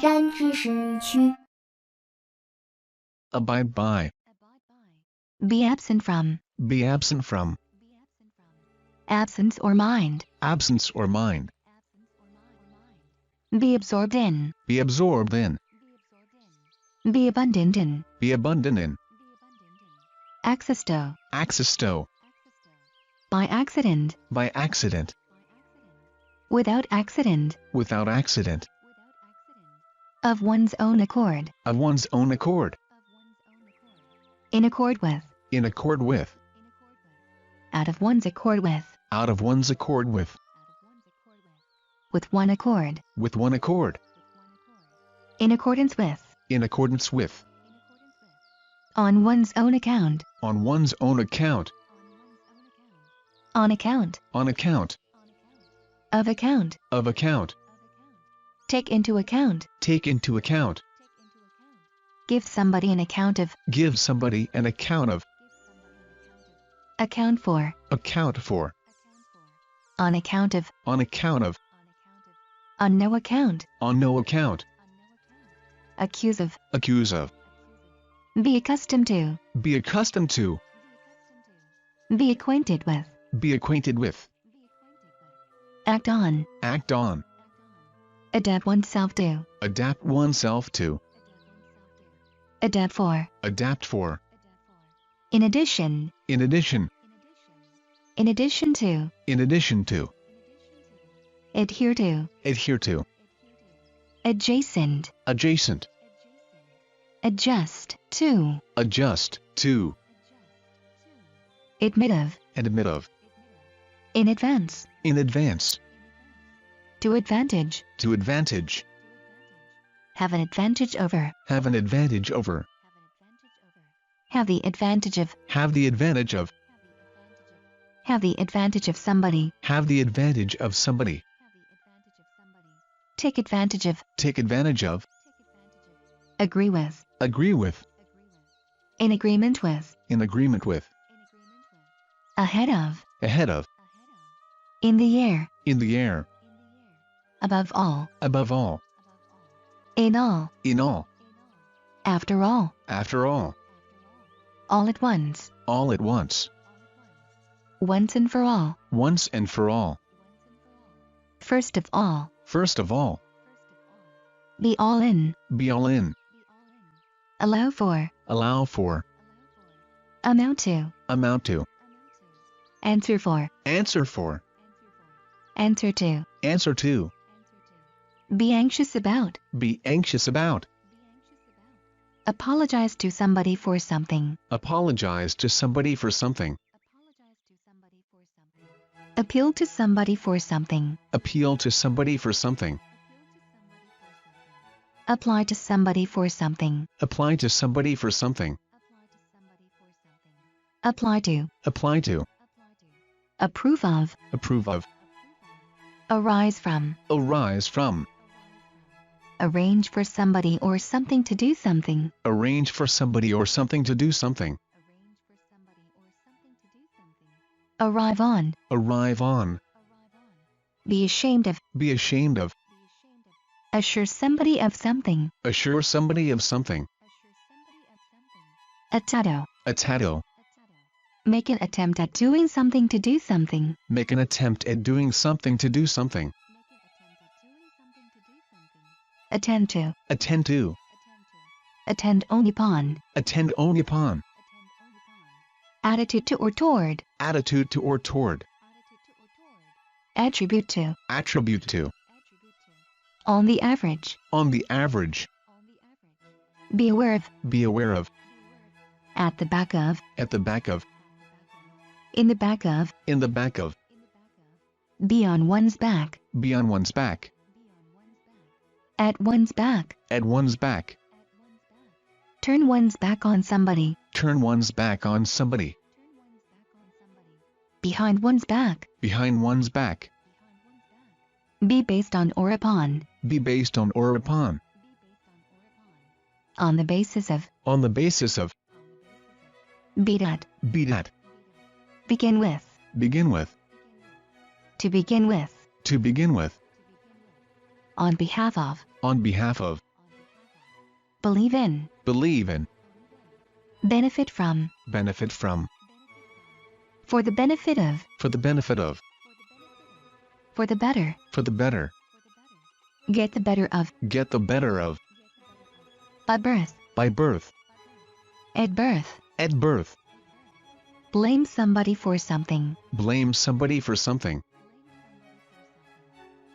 然知识区。 Abide by. Be absent from. Be absent from. Absence or mind. Absence or mind. Be absorbed in. Be absorbed in. Be abundant in. Be abundant in. Access to. Access to. By accident. By accident. Without accident. Without accident. Of one's own accord. Of one's own accord. In accord with. In accord with. Out of one's accord with. Out of one's accord with. With one accord. With one accord. In accordance with. In accordance with. On one's own account. On one's own account. On account. On account. Of account. Of account. Take into account. Take into account. Give somebody an account of. Give somebody an account of. Account for. Account for. On account of. On account of. On no account. On no account. Accuse of. Accuse of. Be accustomed to. Be accustomed to. Be acquainted with. Be acquainted with. Act on. Act on. Adapt oneself to. Adapt oneself to. Adapt for. Adapt for. In addition. In addition. In addition to. In addition to. Adhere to. Adhere to. Adjacent. Adjacent. Adjust to. Adjust to. Admit of. Admit of. In advance. In advance. To advantage. To advantage. Have an advantage over. Have an advantage over. Have the advantage of. Have the advantage of. Have the advantage of somebody. Have the advantage of somebody. Take advantage of. Take advantage of. Agree with. Agree with. In agreement with. In agreement with. Ahead of. Ahead of. In the air. In the air. Above all. Above all. In all. In all. After all. After all. All at once. All at once. Once and for all. Once and for all. First of all. First of all. Be all in. Be all in. Allow for. Allow for. Amount to. Amount to. Answer for. Answer for. Answer to. Answer to. Be anxious about. Be anxious about. Apologize to somebody for something. Apologize to somebody for something. Appeal to somebody for something. Appeal to somebody for something. Apply to somebody for something. Apply to somebody for something. Apply to. Apply to. Approve of. Approve of. Arise from. Arise from. Arrange for somebody or something to do something. Arrange for somebody or something to do something. Arrive on. Arrive on. Be ashamed of. Be ashamed of. Assure somebody of something. Assure somebody of something. Atado. Atado. Make an attempt at doing something to do something. Make an attempt at doing something to do something. Attend to. Attend to. Attend only upon. Attend only upon. Attitude to or toward. Attitude to or toward. Attribute to. Attribute to. On the average. On the average. Be aware of. Be aware of. At the back of. At the back of. In the back of. In the back of. Be on one's back. Be on one's back. At one's back. At one's back. Turn one's back on somebody. Turn one's back on somebody. Behind one's back. Behind one's back. Be based on or upon. Be based on or upon. On the basis of. On the basis of. Beat at. Beat at. Begin with. Begin with. To begin with. To begin with. On behalf of. On behalf of. believe in, believe in, benefit from, benefit from, for the benefit of, for the benefit of, for the better, for the better, get the better of, get the better of, by birth, by birth, at birth, at birth, blame somebody for something, blame somebody for something,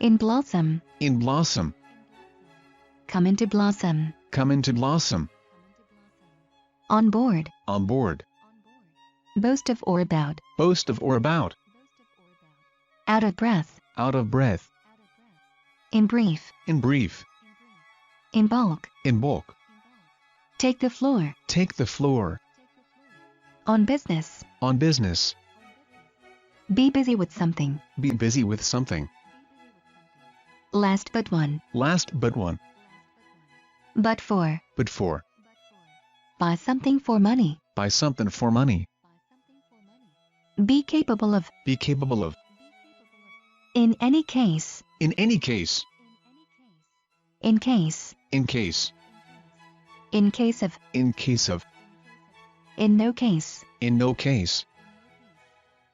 in blossom, in blossom, come into blossom, come into blossom, on board, on board, boast of or about, boast of or about, out of breath, out of breath, in brief, in brief, in bulk, in bulk, take the floor, take the floor, on business, on business, be busy with something, be busy with something, last but one, last but one, but for, but for, buy something for money, buy something for money, be capable of, be capable of, in any case, in any case, in case, in case, in case of, in case of, in no case, in no case,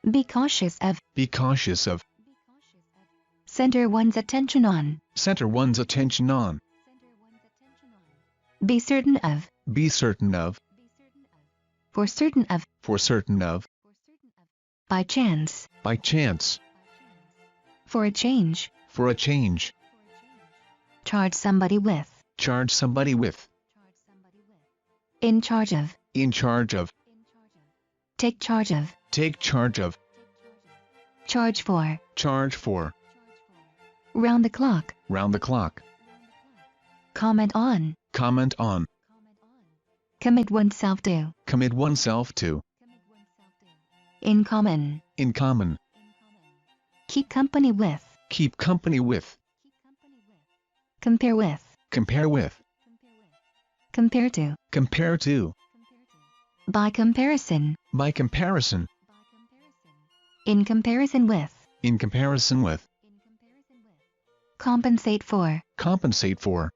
be cautious of, be cautious of, center one's attention on, center one's attention on, be certain of, be certain of, for certain of, for certain of, by chance, by chance, for a change, for a change, charge somebody with, charge somebody with, in charge of, in charge of, take charge of, take charge of, charge for, charge for, round the clock, round the clock, comment on, comment on, commit oneself to, commit oneself to, in common, in common, keep company with, keep company with, compare with, compare with, compare to, compare to, by comparison, by comparison, in comparison with, in comparison with, compensate for, compensate for,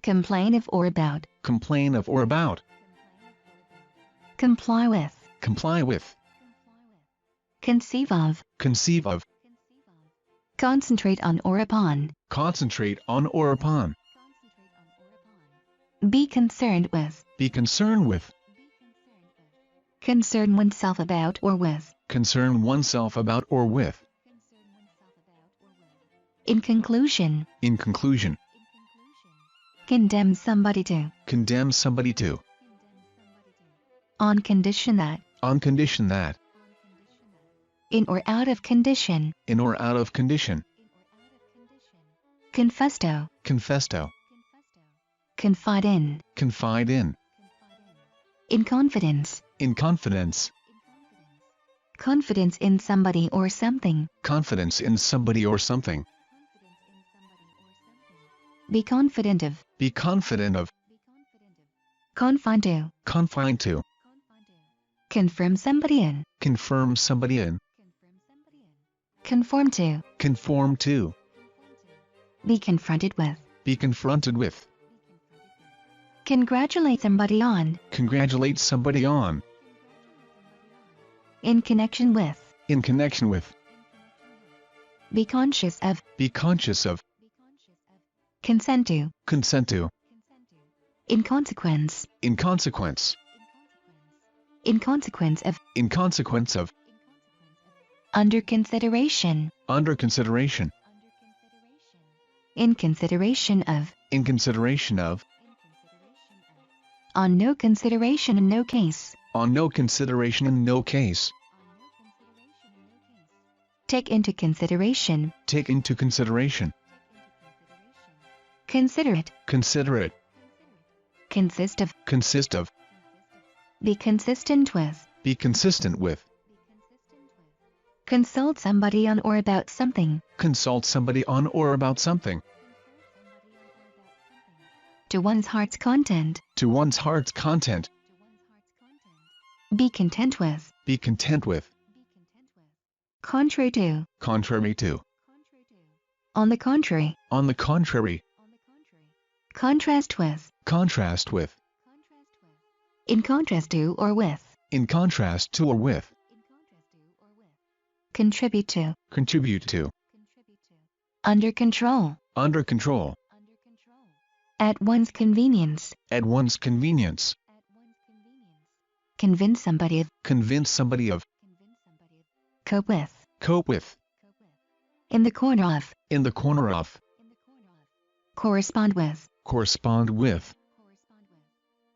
complain of or about, complain of or about, comply with, comply with, conceive of, conceive of, concentrate on or upon, concentrate on or upon, be concerned with, be concerned with, concern oneself about or with, concern oneself about or with, in conclusion, in conclusion, condemn somebody to, condemn somebody to, on condition that, on condition that, in or out of condition, in or out of condition, confesto, confesto, confide in confidence, in confidence, confidence in somebody or something, confidence in somebody or something, be confident of, be confident of, confine to, confine to, confirm somebody in, confirm somebody in, conform to, conform to, be confronted with, be confronted with, congratulate somebody on, congratulate somebody on, in connection with, in connection with, be conscious of, be conscious of, consent to, consent to, in consequence, in consequence, in consequence of, in consequence of, under consideration, under consideration, in consideration of, in consideration of, on no consideration in no case, on no consideration in no case, take into consideration, take into consideration, consider it, consider it, consist of, be consistent with, be consistent with, consult somebody on or about something, consult somebody on or about something, to one's heart's content, to one's heart's content, be content with, be content with, contrary to, contrary to, on the contrary, on the contrary, Contrast with. Contrast with. In contrast to or with. In contrast to or with. Contribute to. Contribute to. Under control. Under control. At one's convenience. At one's convenience. Convince somebody of. Convince somebody of. Cope with. Cope with. In the corner of. In the corner of. Correspond with. Correspond with.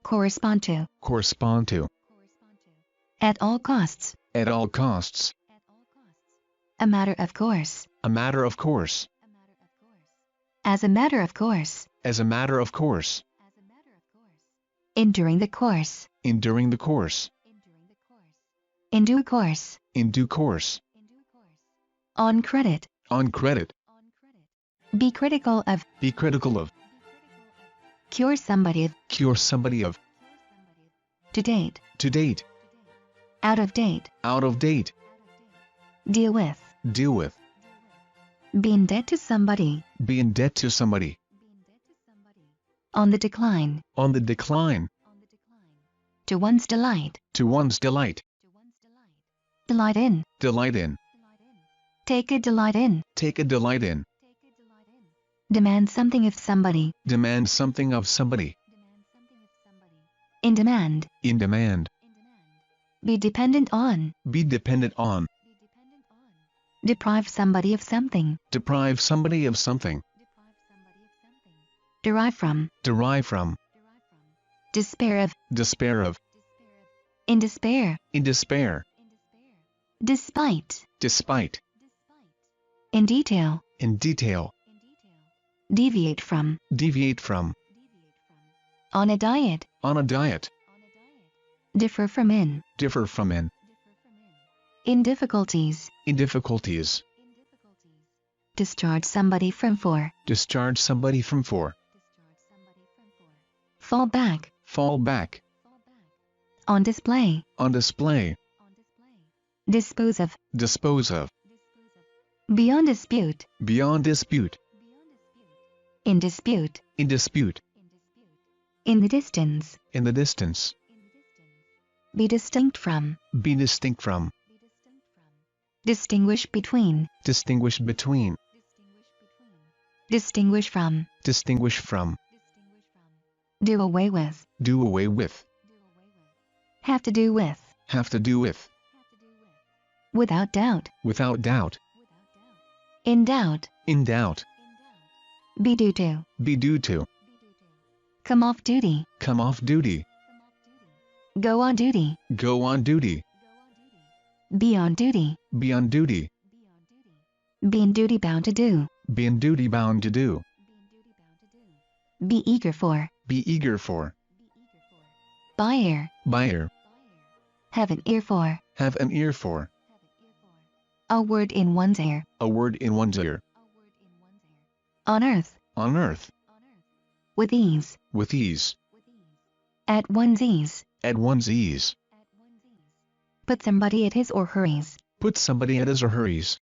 Correspond to. Correspond to. At all costs. At all costs. A matter of course. A matter of course. As a matter of course. As a matter of course. Enduring the course. Enduring the course. In due course. In due course. On credit. On credit. Be critical of. Be critical of. Cure somebody of. Cure somebody of. To date. To date. Out of date. Out of date. Deal with. Deal with. Be in debt to somebody. Be in debt to somebody. On the decline. On the decline. To one's delight. To one's delight. Delight in. Delight in. Take a delight in. Take a delight in. Demand something of somebody. Demand something of somebody. In demand. In demand. Be dependent on. Be dependent on. Deprive somebody of something. Deprive somebody of something. Derive from. Derive from. Despair of. Despair of. In despair. In despair. Despite. Despite. In detail. In detail. Deviate from. Deviate from. On a diet. On a diet. Differ from in. Differ from in. In difficulties. In difficulties. Discharge somebody from for. Discharge somebody from for. Fall back. Fall back. On display. On display. Dispose of. Dispose of. Beyond dispute. Beyond dispute. In dispute. In dispute. In the distance. In the distance. Be distinct from. Be distinct from. Distinguish between. Distinguish between. Distinguish from. Distinguish from. Do away with. Do away with. Have to do with. Have to do with. Without doubt. Without doubt. In doubt. In doubt. Be due to. Be due to. Come off duty. Come off duty. Go on duty. Go on duty. Be on duty. Be on duty. Be in duty bound to do. Be in duty bound to do. Be eager for. Be eager for. Buyer. Buyer. Have an ear for. Have an ear for. A word in one's ear. A word in one's ear. On earth. On earth. With ease. With ease. At one's ease. At one's ease. Put somebody at his or her ease. Put somebody at his or her ease.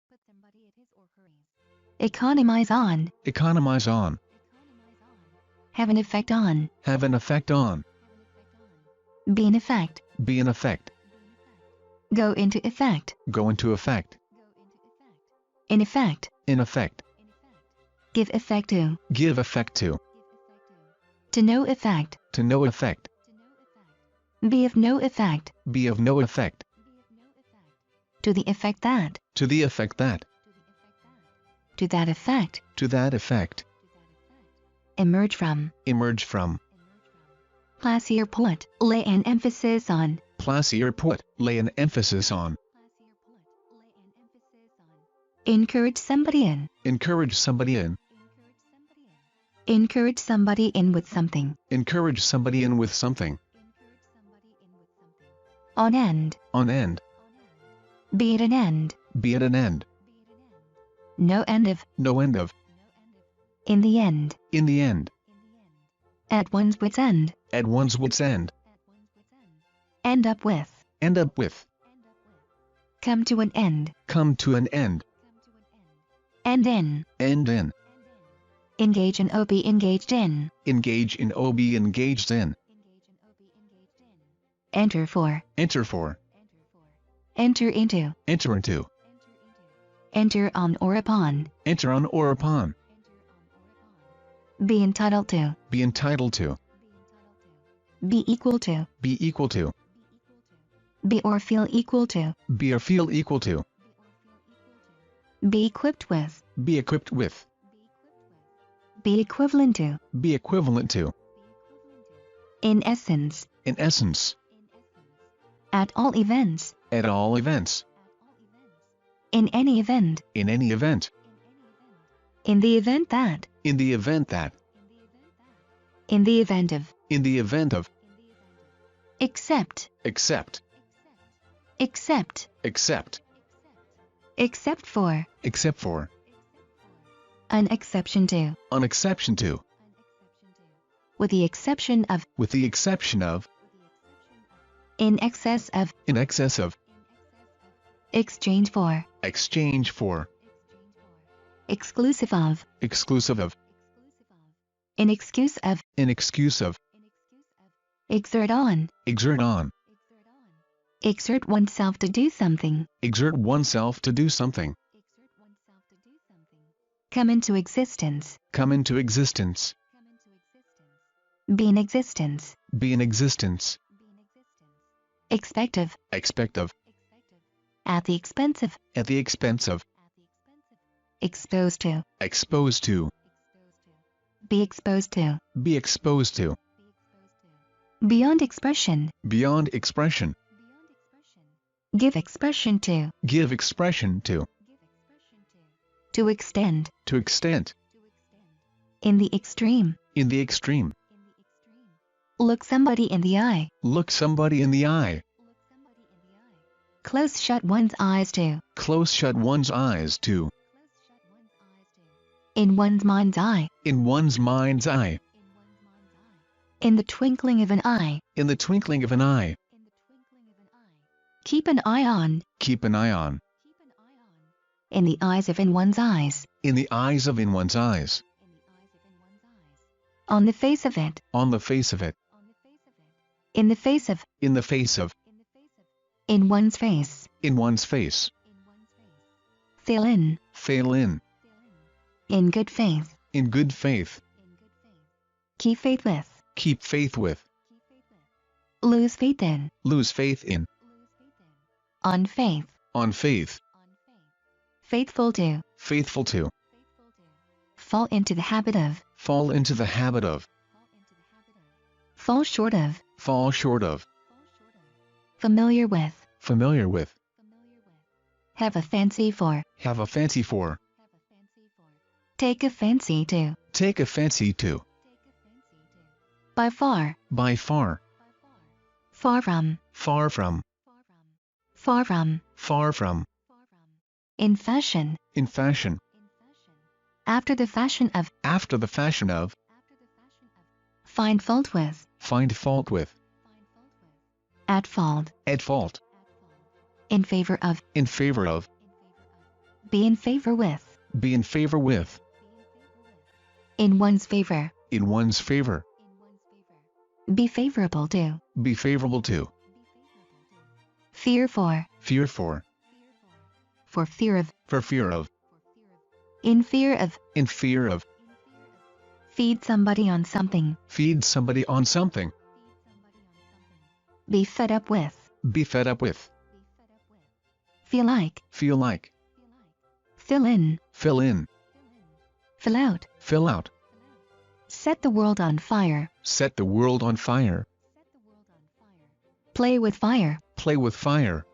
Economize on. Economize on. Have an effect on. Have an effect on. Be in effect. Be in effect. Go into effect. Go into effect. In effect. In effect. Give effect to. Give effect to. To no effect. To no effect. Be of no effect. Be of no effect. To the effect that. To the effect that. To that effect. To that effect. Emerge from. Emerge from. Classier put. Lay an emphasis on. Classier put. Lay an emphasis on. Encourage somebody in. Encourage somebody in. Encourage somebody in with something. Encourage somebody in with something. On end. On end. Be at an end. Be at an end. No end of. No end of. In the end. In the end. At one's wit's end. At one's wit's end. End up with. End up with. Come to an end. Come to an end. End in. End in. Engage in or be engaged in. Engage in or be engaged in. Enter for. Enter for. Enter into. Enter into. Enter on or upon. Enter on or upon. Be entitled to. Be entitled to. Be equal to. Be equal to. Be or feel equal to. Be or feel equal to. Be equipped with. Be equipped with. Be equivalent to. Be equivalent to. In essence. In essence. At all events. At all events. In any event. In any event. In the event that. In the event that. In the event of. In the event of. Except. Except. Except. Except. Except for. Except for. An exception to. An exception to. With the exception of. With the exception of. In excess of. In excess of. Exchange for. Exchange for. Exclusive of. Exclusive of. In excuse of. In excuse of. Exert on. Exert on. Exert oneself to do something. Exert oneself to do something. Come into existence. Come into existence. Be in existence. Be in existence. Expect of. Expect of. At the expense of. At the expense of. Exposed to. Exposed to. Be exposed to. Be exposed to. Beyond expression. Beyond expression. Give expression to. Give expression to. To extend. To extent. In the extreme. In the extreme. Look somebody in the eye. Look somebody in the eye. Close shut one's eyes to. Close shut one's eyes to. In one's mind's eye. In one's mind's eye. In the twinkling of an eye. In the twinkling of an eye. Keep an eye on. Keep an eye on. In the eyes of in one's eyes. In the eyes of in one's eyes. On the face of it. On the face of it. In the face of. In the face of. In one's face. In one's face. Fill in. Fail in. In good faith. In good faith. Keep faith with. Keep faith with. Lose faith in. Lose faith in. On faith. On faith. Faithful to. Faithful to. Fall into the habit of. Fall into the habit of. Fall short of. Fall short of. Familiar with. Familiar with. Have a fancy for. Have a fancy for. Take a fancy to. Take a fancy to. By far. By far. Far from. Far from. Far from. Far from. In fashion. In fashion. After the fashion of. After the fashion of. Find fault with. Find fault with. At fault. At fault. In favor of. In favor of. Be in favor with. Be in favor with. In one's favor. In one's favor. Be favorable to. Be favorable to. Fear for. Fear for. For fear of. For fear of. In fear of. In fear of. Feed somebody on something. Feed somebody on something. Be fed up with. Be fed up with. Feel like. Feel like. Fill in. Fill in. Fill out. Fill out. Set the world on fire. Set the world on fire. Play with fire. Play with fire.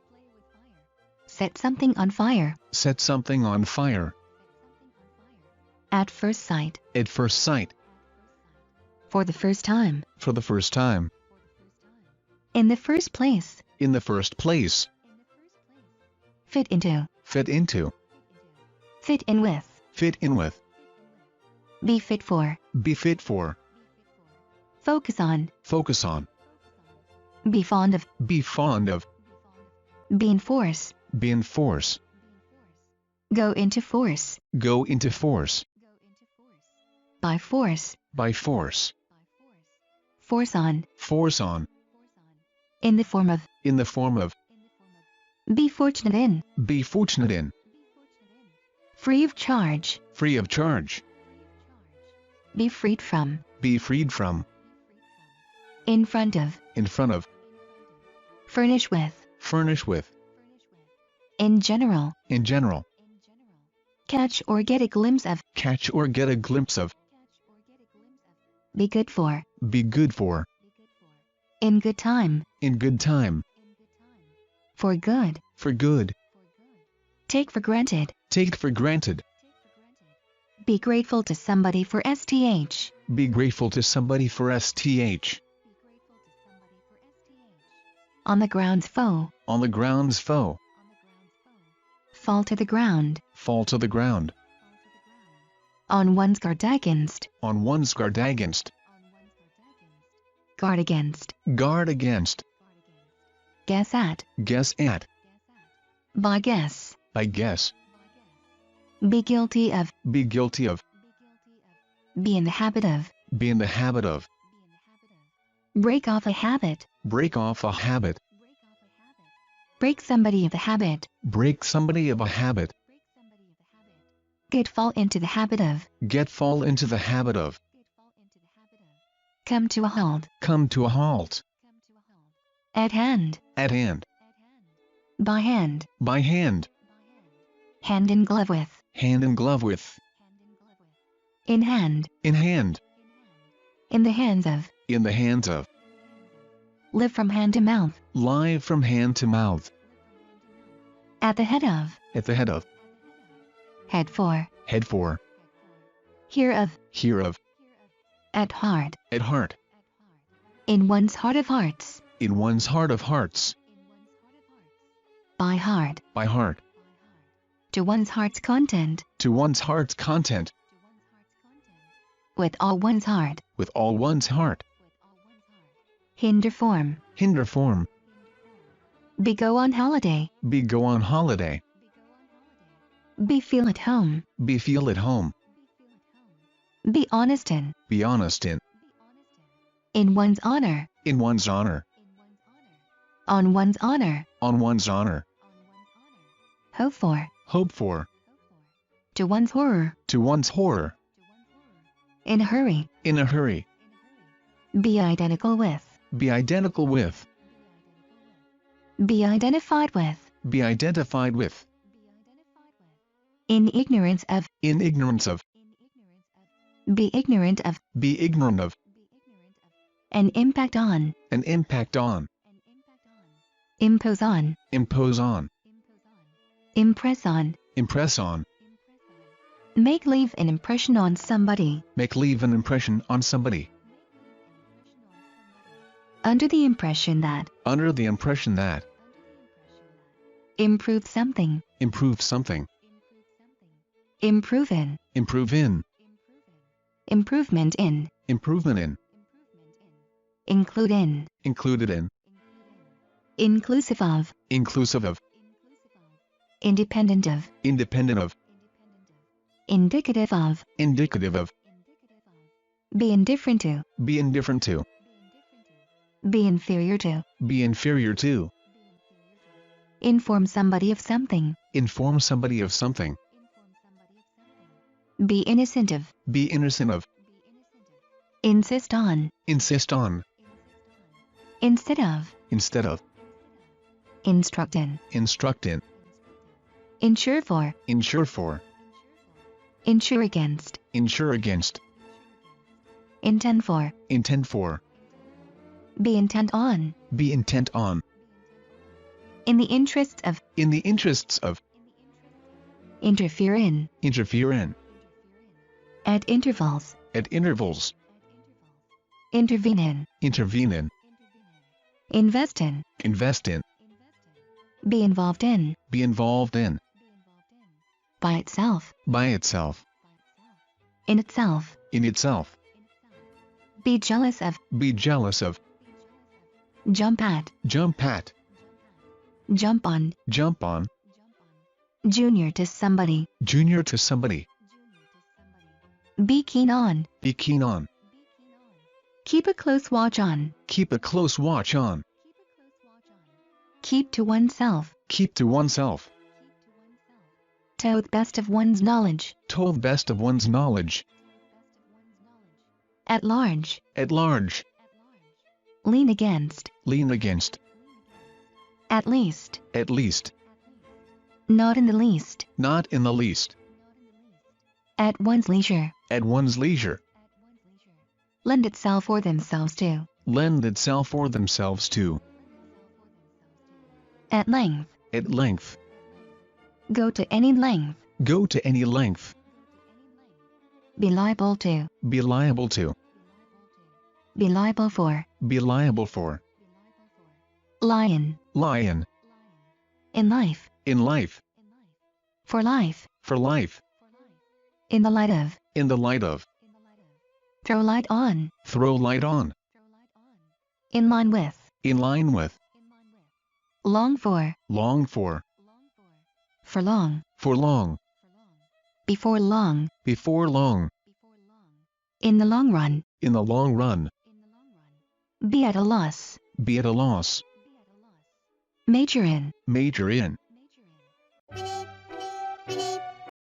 Set something on fire. Set something on fire. At first sight. At first sight. For the first time. For the first time. In the first place. In the first place. Fit into. Fit into. Fit in with. Fit in with. Be fit for. Be fit for. Focus on. Focus on. Be fond of. Be fond of. Be in force. Be in force. Go into force. Go into force. By force. By force. Force on. Force on. In the form of. In the form of. Be fortunate in. Be fortunate in. Free of charge. Free of charge. Be freed from. Be freed from. In front of. In front of. Furnish with. Furnish with. In general. In general. Catch or get a glimpse of. Catch or get a glimpse of. Be good for. Be good for. In good time. In good time. For good. For good. Take for granted. Take for granted. Be grateful to somebody for STH. Be grateful to somebody for STH. On the ground's foe. On the ground's foe. Fall to the ground. Fall to the ground. On one's guard against. On one's guard against. Guard against. Guard against. Guess at. Guess at. By guess. By guess. Be guilty of. Be guilty of. Be in the habit of. Be in the habit of. Break off a habit. Break off a habit. Break somebody of the habit. Break somebody of a habit. Get fall into the habit of. Get fall into the habit of. Come to a halt. Come to a halt. At hand. At hand. By hand. By hand. Hand in glove with. Hand in glove with. In hand. In hand. In the hands of. In the hands of. Live from hand to mouth. Live from hand to mouth. At the head of. At the head of. Head for. Head for. Hear of. Hear of. At heart. At heart. In one's heart of hearts. In one's heart of hearts. By heart. By heart. To one's heart's content. To one's heart's content. With all one's heart. With all one's heart. Hinder form. Hinder form. Be go on holiday. Be go on holiday. Be feel at home. Be feel at home. Be honest in. Be honest in. In one's honor. In one's honor. On one's honor. On one's honor. Hope for. Hope for. To one's horror. To one's horror. In a hurry. In a hurry. Be identical with. Be identical with. Be identified with. Be identified with. In ignorance of. In ignorance of. Be ignorant of. Be ignorant of. An impact on. An impact on. Impose on. Impose on. Impress on. Impress on. Make leave an impression on somebody. Make leave an impression on somebody. Under the impression that. Under the impression that. Improve something. Improve something. Improve in. Improve in. Improvement in. Improvement in. Include in. Included in. Inclusive of. Inclusive of. Independent of. Independent of. Indicative of. Indicative of. Be indifferent to. Be indifferent to. Be inferior to. Be inferior to. Inform somebody of something. Inform somebody of something. Be innocent of. Be innocent of. Insist on. Insist on. Instead of. Instead of. Instruct in. Instruct in. Insure for. Insure for. Insure against. Insure against. Intend for. Intend for. Be intent on. Be intent on. In the interests of. In the interests of. Interfere in. Interfere in. At intervals. At intervals. Intervene in. Intervene in. Invest in. Invest in. Be involved in. Be involved in. By itself. By itself. In itself. In itself. Be jealous of. Be jealous of. Jump at. Jump at. Jump on. Jump on. Junior to somebody. Junior to somebody. Be keen on. Be keen on. Keep a close watch on. Keep a close watch on. Keep to oneself. Keep to oneself. To the best of one's knowledge. To the best of one's knowledge. At large. At large. Lean against. Lean against. At least. At least. Not in the least. Not in the least. At one's leisure. At one's leisure. Lend itself or themselves to. Lend itself or themselves to. At length. At length. Go to any length. Go to any length. Be liable to. Be liable to. Be liable for. Be liable for. Lion. Lion. In life. In life. For life. For life. In the light of. In the light of. Throw light on. Throw light on. In line with. In line with. Long for. Long for. For long. For long. Before long. Before long. In the long run. In the long run. Be at a loss. Be at a loss. Major in. Major in.